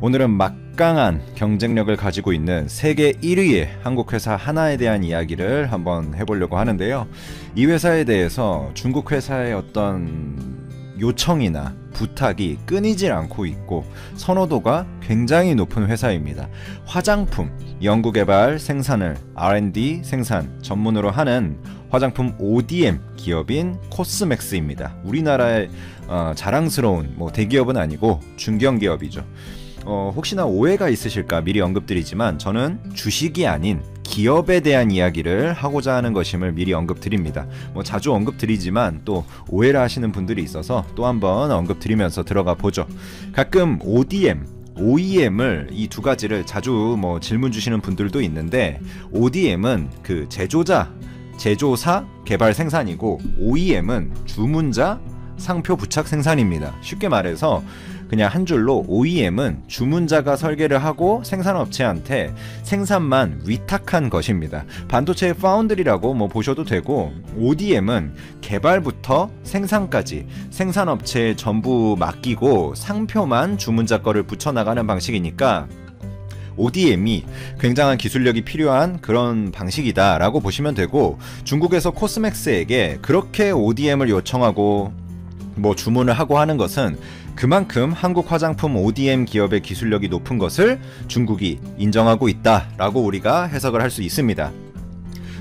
오늘은 막강한 경쟁력을 가지고 있는 세계 1위의 한국 회사 하나에 대한 이야기를 한번 해보려고 하는데요. 이 회사에 대해서 중국 회사의 어떤 요청이나 부탁이 끊이질 않고 있고 선호도가 굉장히 높은 회사입니다. 화장품, 연구개발, 생산을 R&D 생산 전문으로 하는 화장품 ODM 기업인 코스맥스입니다. 우리나라의 자랑스러운 대기업은 아니고 중견기업이죠. 혹시나 오해가 있으실까 미리 언급드리지만 저는 주식이 아닌 기업에 대한 이야기를 하고자 하는 것임을 미리 언급드립니다. 자주 언급드리지만 또 오해를 하시는 분들이 있어서 또 한번 언급드리면서 들어가 보죠. 가끔 ODM, OEM을 이 두 가지를 자주 질문 주시는 분들도 있는데 ODM은 그 제조자, 제조사, 개발 생산이고 OEM은 주문자, 상표 부착 생산입니다. 쉽게 말해서 그냥 한 줄로 OEM은 주문자가 설계를 하고 생산업체한테 생산만 위탁한 것입니다. 반도체의 파운드리라고 보셔도 되고, ODM은 개발부터 생산까지 생산업체에 전부 맡기고 상표만 주문자 거를 붙여나가는 방식이니까 ODM이 굉장한 기술력이 필요한 그런 방식이다 라고 보시면 되고, 중국에서 코스맥스에게 그렇게 ODM을 요청하고 주문을 하고 하는 것은 그만큼 한국 화장품 ODM 기업의 기술력이 높은 것을 중국이 인정하고 있다라고 우리가 해석을 할 수 있습니다.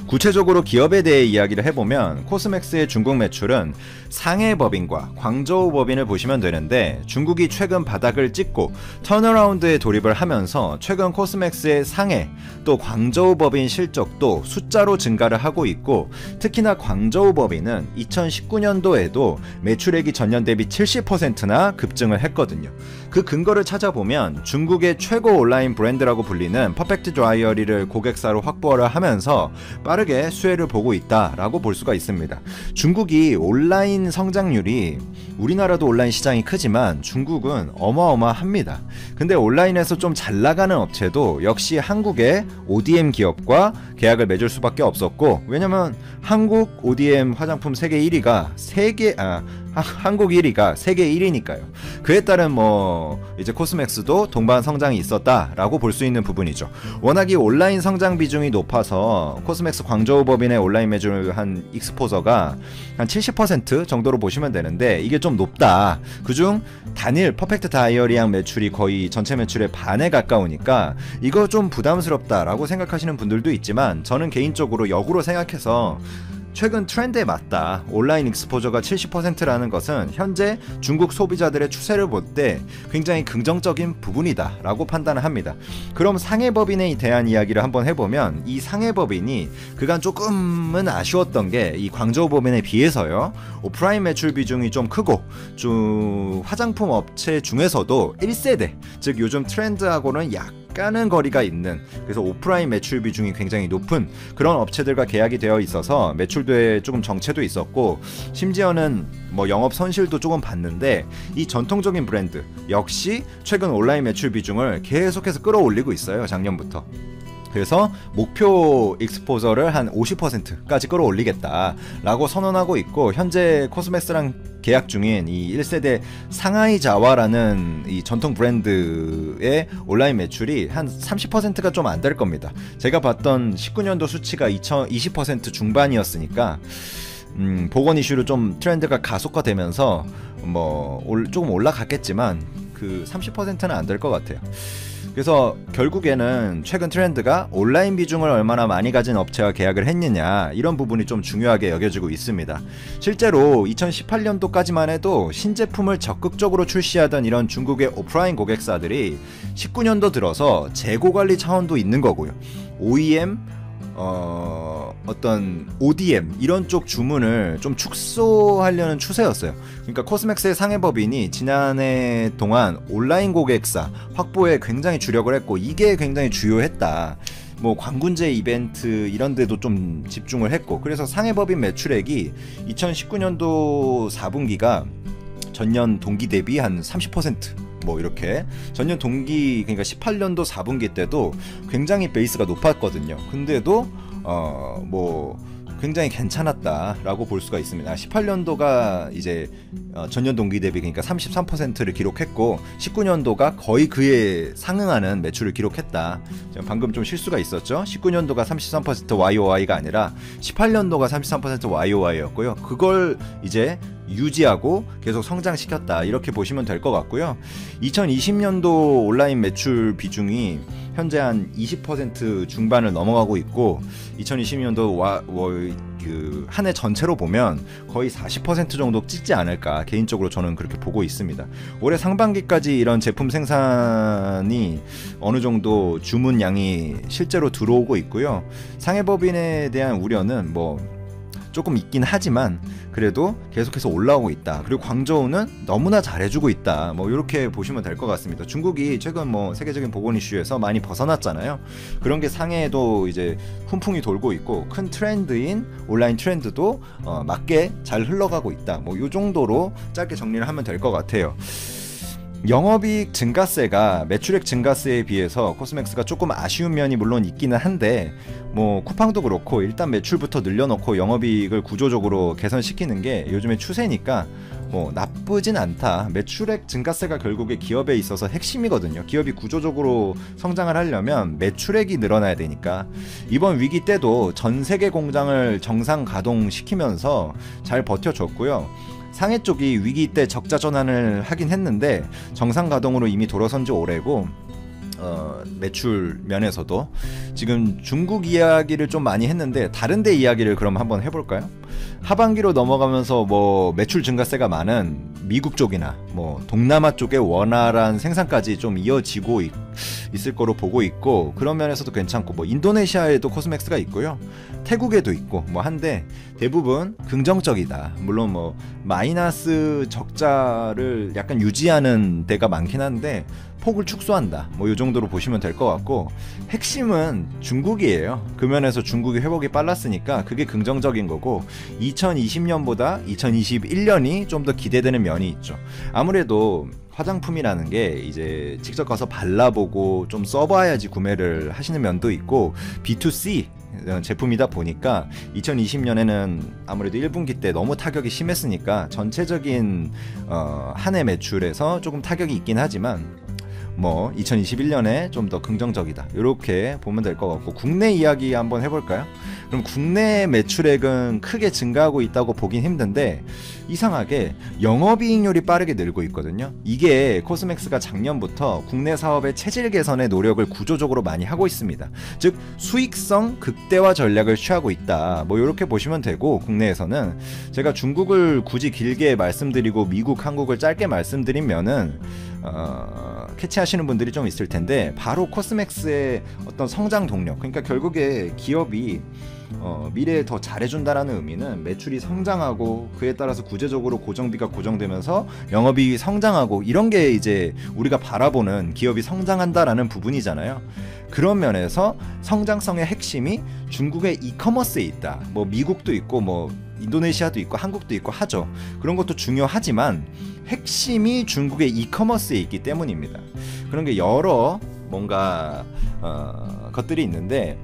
구체적으로 기업에 대해 이야기를 해보면 코스맥스의 중국 매출은 상해 법인과 광저우 법인을 보시면 되는데, 중국이 최근 바닥을 찍고 턴어라운드에 돌입을 하면서 최근 코스맥스의 상해 또 광저우 법인 실적도 숫자로 증가를 하고 있고, 특히나 광저우 법인은 2019년도에도 매출액이 전년 대비 70%나 급증을 했거든요. 그 근거를 찾아보면 중국의 최고 온라인 브랜드라고 불리는 퍼펙트 드라이어리를 고객사로 확보를 하면서 빠르게 수혜를 보고 있다라고 볼 수가 있습니다. 중국이 온라인 성장률이, 우리나라도 온라인 시장이 크지만 중국은 어마어마합니다. 근데 온라인에서 좀 잘 나가는 업체도 역시 한국의 ODM 기업과 계약을 맺을 수밖에 없었고, 왜냐면 한국 ODM 화장품 세계 1위가 한국 1위가 세계 1위니까요. 그에 따른 이제 코스맥스도 동반 성장이 있었다라고 볼 수 있는 부분이죠. 워낙 이 온라인 성장 비중이 높아서 코스맥스 광저우 법인의 온라인 매출 한 익스포저가 한 70% 정도로 보시면 되는데, 이게 좀 높다. 그중 단일 퍼펙트 다이어리양 매출이 거의 전체 매출의 반에 가까우니까 이거 좀 부담스럽다라고 생각하시는 분들도 있지만, 저는 개인적으로 역으로 생각해서 최근 트렌드에 맞다. 온라인 익스포저가 70%라는 것은 현재 중국 소비자들의 추세를 볼 때 굉장히 긍정적인 부분이다 라고 판단을 합니다. 그럼 상해법인에 대한 이야기를 한번 해보면, 이 상해법인이 그간 조금은 아쉬웠던 게 이 광저우 법인에 비해서요, 오프라인 매출 비중이 좀 크고 화장품 업체 중에서도 1세대, 즉 요즘 트렌드하고는 약간은 거리가 있는, 그래서 오프라인 매출 비중이 굉장히 높은 그런 업체들과 계약이 되어 있어서 매출도에 조금 정체도 있었고, 심지어는 영업 손실도 조금 봤는데, 이 전통적인 브랜드 역시 최근 온라인 매출 비중을 계속해서 끌어올리고 있어요. 작년부터. 그래서 목표 익스포저를 한 50%까지 끌어올리겠다라고 선언하고 있고, 현재 코스맥스랑 계약 중인 이 1세대 상하이자와라는 이 전통 브랜드의 온라인 매출이 한 30%가 좀 안 될 겁니다. 제가 봤던 19년도 수치가 20% 중반이었으니까 보건 이슈로 좀 트렌드가 가속화되면서 조금 올라갔겠지만 그 30%는 안 될 것 같아요. 그래서 결국에는 최근 트렌드가 온라인 비중을 얼마나 많이 가진 업체와 계약을 했느냐, 이런 부분이 좀 중요하게 여겨지고 있습니다. 실제로 2018년도까지만 해도 신제품을 적극적으로 출시하던 이런 중국의 오프라인 고객사들이 19년도 들어서 재고관리 차원도 있는 거고요. OEM, 어떤 ODM 이런 쪽 주문을 좀 축소하려는 추세였어요. 그러니까 코스맥스의 상해법인이 지난해 동안 온라인 고객사 확보에 굉장히 주력을 했고, 이게 굉장히 주요했다. 광군제 이벤트 이런 데도 좀 집중을 했고, 그래서 상해법인 매출액이 2019년도 4분기가 전년 동기 대비 한 30%, 이렇게 전년 동기, 그러니까 18년도 4분기 때도 굉장히 베이스가 높았거든요. 근데도 굉장히 괜찮았다라고 볼 수가 있습니다. 18년도가 이제 전년 동기 대비 그러니까 33%를 기록했고 19년도가 거의 그에 상응하는 매출을 기록했다. 방금 좀 실수가 있었죠. 19년도가 33% YOY가 아니라 18년도가 33% YOY였고요. 그걸 이제 유지하고 계속 성장시켰다, 이렇게 보시면 될 것 같고요. 2020년도 온라인 매출 비중이 현재 한 20% 중반을 넘어가고 있고 2020년도 그 한 해 전체로 보면 거의 40% 정도 찍지 않을까, 개인적으로 저는 그렇게 보고 있습니다. 올해 상반기까지 이런 제품 생산이 어느 정도 주문량이 실제로 들어오고 있고요. 상해법인에 대한 우려는 뭐 조금 있긴 하지만 그래도 계속해서 올라오고 있다. 그리고 광저우는 너무나 잘해주고 있다. 뭐 이렇게 보시면 될 것 같습니다. 중국이 최근 뭐 세계적인 보건 이슈에서 많이 벗어났잖아요. 그런 게 상해에도 이제 훈풍이 돌고 있고 큰 트렌드인 온라인 트렌드도 맞게 잘 흘러가고 있다. 뭐 이 정도로 짧게 정리를 하면 될 것 같아요. 영업이익 증가세가 매출액 증가세에 비해서 코스맥스가 조금 아쉬운 면이 물론 있기는 한데, 뭐 쿠팡도 그렇고 일단 매출부터 늘려놓고 영업이익을 구조적으로 개선시키는 게 요즘의 추세니까 뭐 나쁘진 않다. 매출액 증가세가 결국에 기업에 있어서 핵심이거든요. 기업이 구조적으로 성장을 하려면 매출액이 늘어나야 되니까. 이번 위기 때도 전 세계 공장을 정상 가동시키면서 잘 버텨줬고요. 상해 쪽이 위기 때 적자 전환을 하긴 했는데 정상 가동으로 이미 돌아선 지 오래고, 매출 면에서도 지금 중국 이야기를 좀 많이 했는데 다른 데 이야기를 그럼 한번 해볼까요? 하반기로 넘어가면서 뭐 매출 증가세가 많은 미국 쪽이나 뭐 동남아 쪽의 원활한 생산까지 좀 이어지고 있을 거로 보고 있고, 그런 면에서도 괜찮고, 뭐 인도네시아에도 코스맥스가 있고요, 태국에도 있고 뭐 한데 대부분 긍정적이다. 물론 뭐 마이너스 적자를 약간 유지하는 데가 많긴 한데 폭을 축소한다. 뭐 이 정도로 보시면 될 것 같고, 핵심은 중국이에요. 그 면에서 중국이 회복이 빨랐으니까 그게 긍정적인 거고, 2020년보다 2021년이 좀 더 기대되는 면이 있죠. 아무래도 화장품이라는 게 이제 직접 가서 발라보고 좀 써봐야지 구매를 하시는 면도 있고, B2C 제품이다 보니까 2020년에는 아무래도 1분기 때 너무 타격이 심했으니까 전체적인 한 해 매출에서 조금 타격이 있긴 하지만 뭐 2021년에 좀 더 긍정적이다, 이렇게 보면 될 것 같고, 국내 이야기 한번 해볼까요? 그럼 국내 매출액은 크게 증가하고 있다고 보긴 힘든데 이상하게 영업이익률이 빠르게 늘고 있거든요. 이게 코스맥스가 작년부터 국내 사업의 체질 개선의 노력을 구조적으로 많이 하고 있습니다. 즉 수익성 극대화 전략을 취하고 있다. 뭐 이렇게 보시면 되고, 국내에서는 제가 중국을 굳이 길게 말씀드리고 미국, 한국을 짧게 말씀드리면은 캐치하시는 분들이 좀 있을 텐데, 바로 코스맥스의 어떤 성장 동력, 그러니까 결국에 기업이 미래에 더 잘해준다라는 의미는 매출이 성장하고 그에 따라서 구체적으로 고정비가 고정되면서 영업이익이 성장하고, 이런 게 이제 우리가 바라보는 기업이 성장한다라는 부분이잖아요. 그런 면에서 성장성의 핵심이 중국의 이커머스에 있다. 뭐 미국도 있고 뭐 인도네시아도 있고 한국도 있고 하죠. 그런 것도 중요하지만 핵심이 중국의 이커머스에 있기 때문입니다. 그런 게 여러 뭔가 것들이 있는데,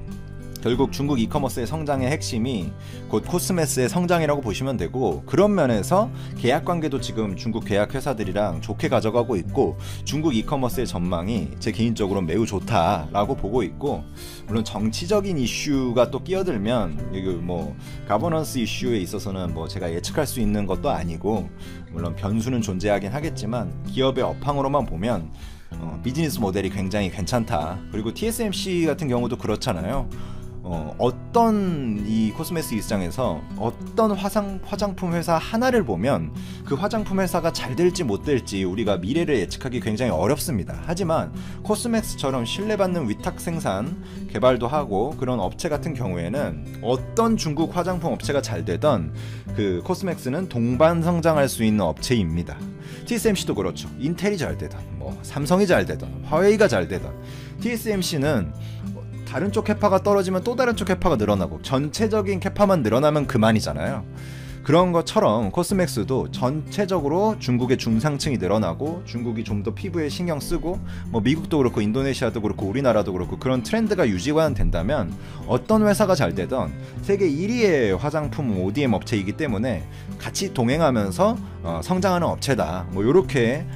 결국 중국 이커머스의 성장의 핵심이 곧 코스메스의 성장이라고 보시면 되고, 그런 면에서 계약 관계도 지금 중국 계약 회사들이랑 좋게 가져가고 있고, 중국 이커머스의 전망이 제 개인적으로 매우 좋다라고 보고 있고, 물론 정치적인 이슈가 또 끼어들면 이거 뭐 가버넌스 이슈에 있어서는 뭐 제가 예측할 수 있는 것도 아니고, 물론 변수는 존재하긴 하겠지만 기업의 업황으로만 보면 비즈니스 모델이 굉장히 괜찮다. 그리고 TSMC 같은 경우도 그렇잖아요. 어떤 이 코스메스 입장에서 어떤 화장품 회사 하나를 보면 그 화장품 회사가 잘 될지 못 될지 우리가 미래를 예측하기 굉장히 어렵습니다. 하지만 코스맥스처럼 신뢰받는 위탁 생산 개발도 하고 그런 업체 같은 경우에는 어떤 중국 화장품 업체가 잘 되던 그 코스맥스는 동반 성장할 수 있는 업체입니다. TSMC도 그렇죠. 인텔이 잘 되던 뭐 삼성이 잘 되던 화웨이가 잘 되던, TSMC는 다른 쪽 캐파가 떨어지면 또 다른 쪽 캐파가 늘어나고 전체적인 캐파만 늘어나면 그만이잖아요. 그런 것처럼 코스맥스도 전체적으로 중국의 중상층이 늘어나고 중국이 좀 더 피부에 신경 쓰고 뭐 미국도 그렇고 인도네시아도 그렇고 우리나라도 그렇고 그런 트렌드가 유지가 된다면 어떤 회사가 잘 되던 세계 1위의 화장품 ODM 업체이기 때문에 같이 동행하면서 성장하는 업체다. 뭐 요렇게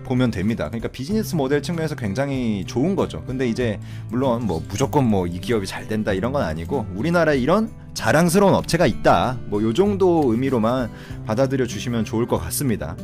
보면 됩니다. 그러니까 비즈니스 모델 측면에서 굉장히 좋은 거죠. 근데 이제 물론 뭐 무조건 뭐 이 기업이 잘 된다 이런 건 아니고 우리나라에 이런 자랑스러운 업체가 있다. 뭐 요 정도 의미로만 받아들여 주시면 좋을 것 같습니다.